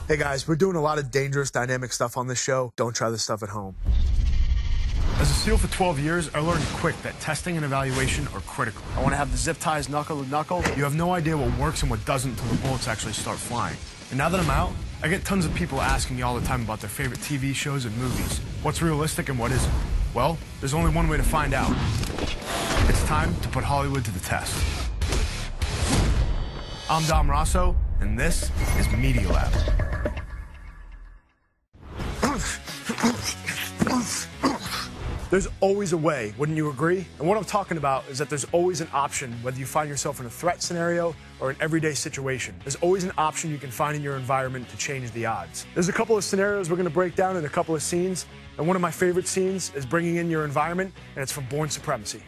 Hey guys, we're doing a lot of dangerous dynamic stuff on this show. Don't try this stuff at home. As a SEAL for 12 years, I learned quick that testing and evaluation are critical. I want to have the zip ties knuckle to knuckle. You have no idea what works and what doesn't until the bullets actually start flying. And now that I'm out, I get tons of people asking me all the time about their favorite TV shows and movies. What's realistic and what isn't? Well, there's only one way to find out. It's time to put Hollywood to the test. I'm Dom Rosso, and this is Media Lab. There's always a way, wouldn't you agree? And what I'm talking about is that there's always an option, whether you find yourself in a threat scenario or an everyday situation. There's always an option you can find in your environment to change the odds. There's a couple of scenarios we're going to break down in a couple of scenes, and one of my favorite scenes is bringing in your environment, and it's from Bourne Supremacy.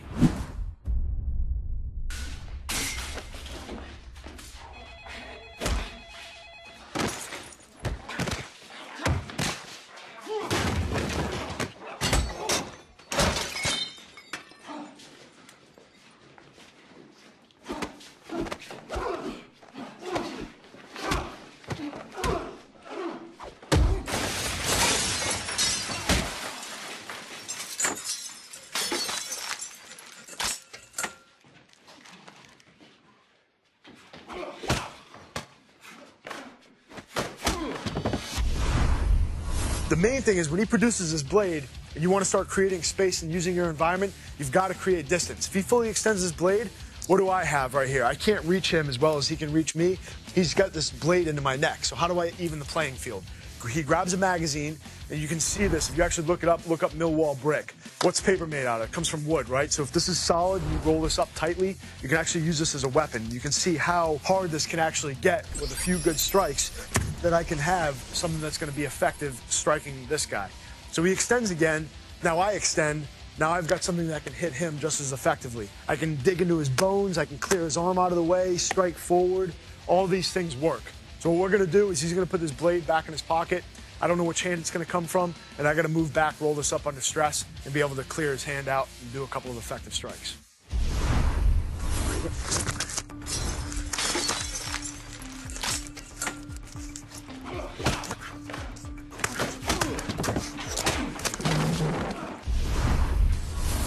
The main thing is when he produces his blade and you want to start creating space and using your environment, you've got to create distance. If he fully extends his blade, what do I have right here? I can't reach him as well as he can reach me. He's got this blade into my neck. So how do I even the playing field? He grabs a magazine, and you can see this. If you actually look it up, look up Millwall brick. What's paper made out of? It comes from wood, right? So if this is solid and you roll this up tightly, you can actually use this as a weapon. You can see how hard this can actually get with a few good strikes, that I can have something that's going to be effective striking this guy. So he extends again. Now I extend. Now I've got something that can hit him just as effectively. I can dig into his bones. I can clear his arm out of the way, strike forward. All these things work. So what we're going to do is he's going to put this blade back in his pocket. I don't know which hand it's going to come from, and I got to move back, roll this up under stress, and be able to clear his hand out and do a couple of effective strikes.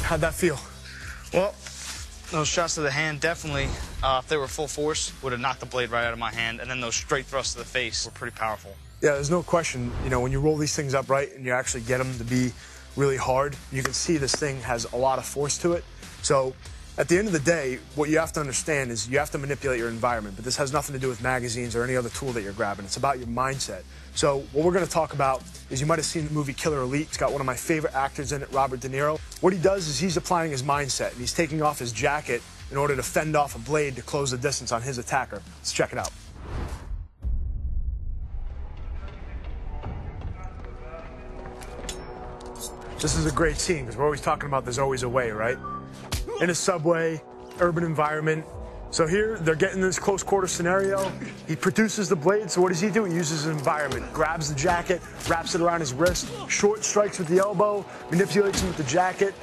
How'd that feel? Well, those shots to the hand definitely, if they were full force, would have knocked the blade right out of my hand, and then those straight thrusts to the face were pretty powerful. Yeah, there's no question, you know, when you roll these things up right and you actually get them to be really hard, you can see this thing has a lot of force to it. So at the end of the day, what you have to understand is you have to manipulate your environment, but this has nothing to do with magazines or any other tool that you're grabbing. It's about your mindset. So what we're going to talk about is, you might have seen the movie Killer Elite. It's got one of my favorite actors in it, Robert De Niro. What he does is he's applying his mindset, and he's taking off his jacket in order to fend off a blade to close the distance on his attacker. Let's check it out. This is a great scene because we're always talking about there's always a way, right? In a subway, urban environment. So here, they're getting this close quarter scenario. He produces the blade, so what does he do? He uses his environment, grabs the jacket, wraps it around his wrist, short strikes with the elbow, manipulates him with the jacket,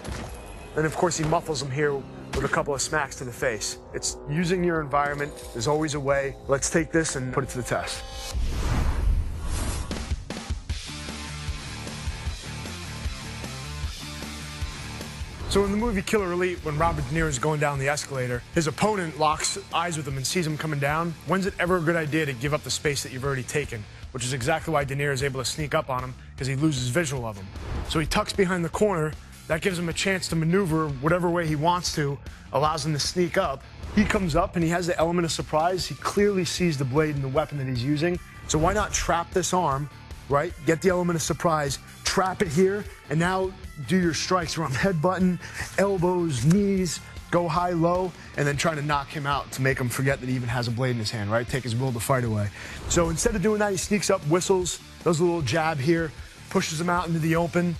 and of course he muffles him here with a couple of smacks to the face. It's using your environment. There's always a way. Let's take this and put it to the test. So in the movie Killer Elite, when Robert De Niro is going down the escalator, his opponent locks eyes with him and sees him coming down. When's it ever a good idea to give up the space that you've already taken? Which is exactly why De Niro is able to sneak up on him, because he loses visual of him. So he tucks behind the corner. That gives him a chance to maneuver whatever way he wants to, allows him to sneak up. He comes up and he has the element of surprise. He clearly sees the blade and the weapon that he's using. So why not trap this arm, right? Get the element of surprise, trap it here, and now do your strikes from headbutting, elbows, knees, go high, low, and then trying to knock him out to make him forget that he even has a blade in his hand, right? Take his will to fight away. So instead of doing that, he sneaks up, whistles, does a little jab here, pushes him out into the open.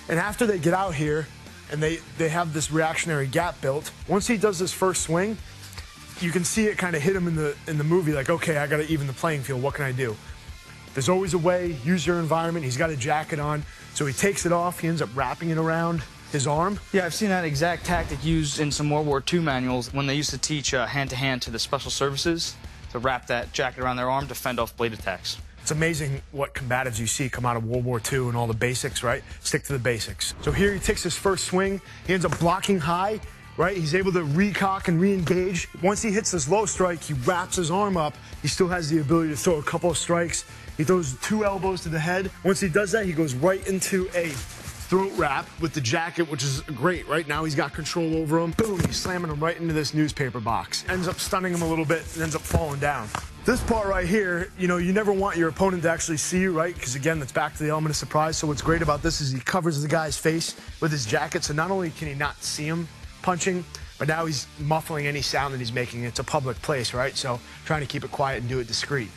And after they get out here, and they have this reactionary gap built, once he does his first swing, you can see it kind of hit him in the movie, like, okay, I got to even the playing field. What can I do? There's always a way. Use your environment. He's got a jacket on, so he takes it off. He ends up wrapping it around his arm. Yeah, I've seen that exact tactic used in some World War II manuals when they used to teach hand-to-hand to the special services to wrap that jacket around their arm to fend off blade attacks. It's amazing what combatives you see come out of World War II and all the basics, right? Stick to the basics. So here he takes his first swing. He ends up blocking high, right? He's able to recock and re-engage. Once he hits this low strike, he wraps his arm up. He still has the ability to throw a couple of strikes. He throws 2 elbows to the head. Once he does that, he goes right into a throat wrap with the jacket, which is great. Right now he's got control over him. Boom, he's slamming him right into this newspaper box. Ends up stunning him a little bit and ends up falling down. This part right here, you know, you never want your opponent to actually see you, right? Because again, that's back to the element of surprise. So what's great about this is he covers the guy's face with his jacket. So not only can he not see him punching, but now he's muffling any sound that he's making. It's a public place, right? So trying to keep it quiet and do it discreet.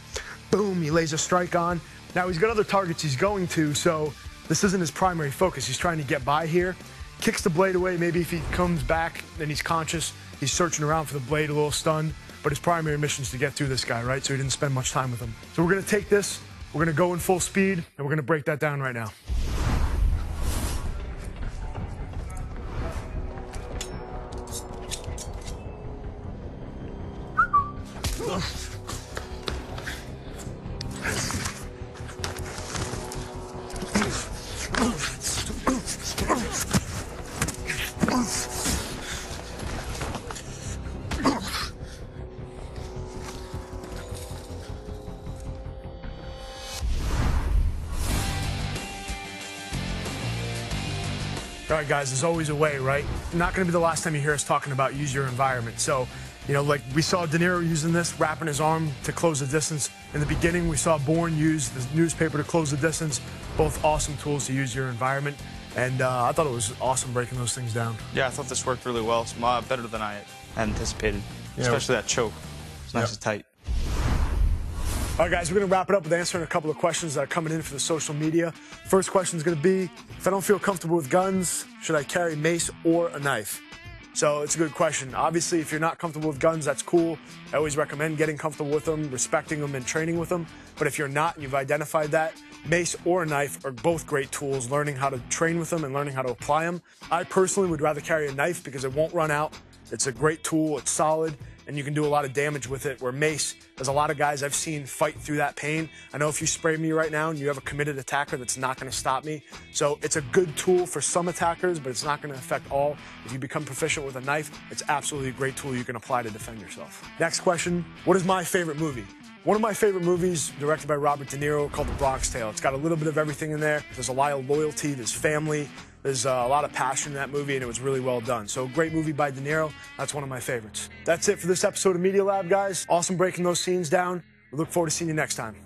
Boom, he lays a strike on. Now he's got other targets he's going to, so this isn't his primary focus. He's trying to get by here. Kicks the blade away. Maybe if he comes back and he's conscious, he's searching around for the blade, a little stunned. But his primary mission is to get through this guy, right? So he didn't spend much time with him. So we're going to take this, we're going to go in full speed, and we're going to break that down right now. All right, guys, there's always a way, right? Not going to be the last time you hear us talking about use your environment. So, you know, like we saw De Niro using this, wrapping his arm to close the distance. In the beginning, we saw Bourne use the newspaper to close the distance. Both awesome tools to use your environment. And I thought it was awesome breaking those things down. Yeah, I thought this worked really well. It's better than I had anticipated, especially that choke. It's nice and tight. All right, guys, we're going to wrap it up with answering a couple of questions that are coming in for the social media. First question is going to be, if I don't feel comfortable with guns, should I carry mace or a knife? So it's a good question. Obviously, if you're not comfortable with guns, that's cool. I always recommend getting comfortable with them, respecting them, and training with them. But if you're not and you've identified that, mace or a knife are both great tools, learning how to train with them and learning how to apply them. I personally would rather carry a knife because it won't run out. It's a great tool, it's solid, and you can do a lot of damage with it, where mace, there's a lot of guys I've seen fight through that pain. I know if you spray me right now and you have a committed attacker, that's not going to stop me. So it's a good tool for some attackers, but it's not going to affect all. If you become proficient with a knife, it's absolutely a great tool you can apply to defend yourself. Next question, what is my favorite movie? One of my favorite movies, directed by Robert De Niro, called The Bronx Tale. It's got a little bit of everything in there. There's a lot of loyalty, there's family, there's a lot of passion in that movie, and it was really well done. So great movie by De Niro. That's one of my favorites. That's it for this episode of Media Lab, guys. Awesome breaking those scenes down. We look forward to seeing you next time.